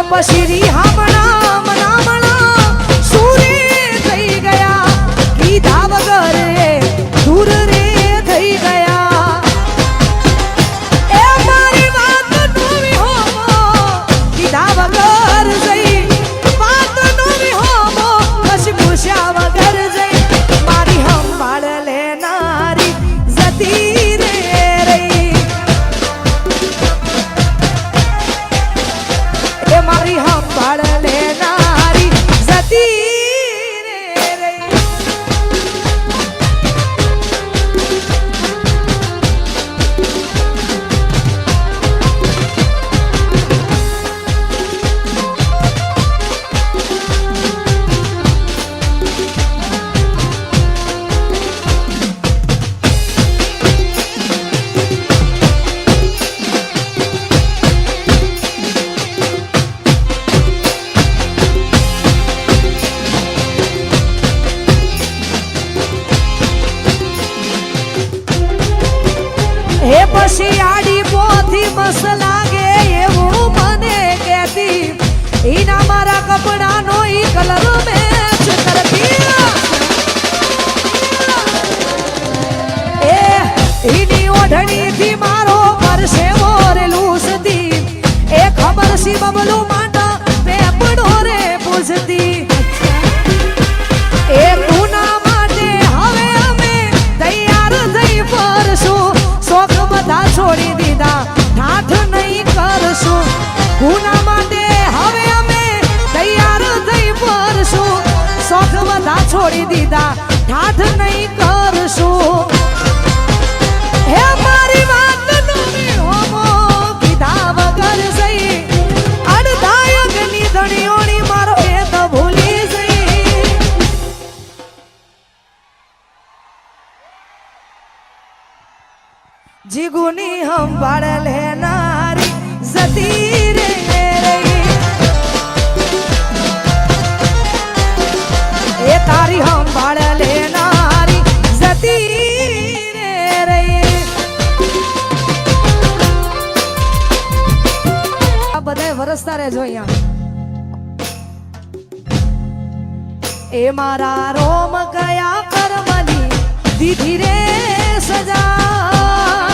પશીરી હામણા મનામણા સુરે થઈ ગયા કીધા વગર દૂર રે થઈ ગયા એ મારી વાત નોવી હોમો કીધા વગર જઈ વાત નોવી હોમો કશ પૂછ્યા વગર જઈ મારી હંભાળ લેનારી જતી રે રહી એ મારી હંભાળ લેનારી જતી રે રહી હે પછી આડી પોથી મસ લાગે એવું મને કહેતી ઈના મારા કપડાનો ઈ કલર મેચ કરતી એ ઈની ઓઢણીથી મારો પરસે મોરેલું સતી એ ખબર સી બબલું માંડા પેપડો રે પૂછતી એ ગુના માટે હવે અમે તૈયાર થઈ ફરશું શોખ બધા છોડી દીધા ઠાઠ નહીં કરશું ગુના માટે હવે અમે તૈયાર થઈ ફરશું શોખ બધા છોડી દીધા ઠાઠ નહીં કરશું હે મારી વાત નોવી હોમો કીધા વગર જઈ અડધા યુગની ધણીઓની મારો ભેદ ભૂલી જઈ જીગુની હંભાળ લેનારી જતી રે રહી એ તારી હંભાળ લેનારી જતી રે રહી આ બધાય વરસતા રહેજો અહીંયા એ મારા રોમ ગયા કર્મની દીધી રે સજા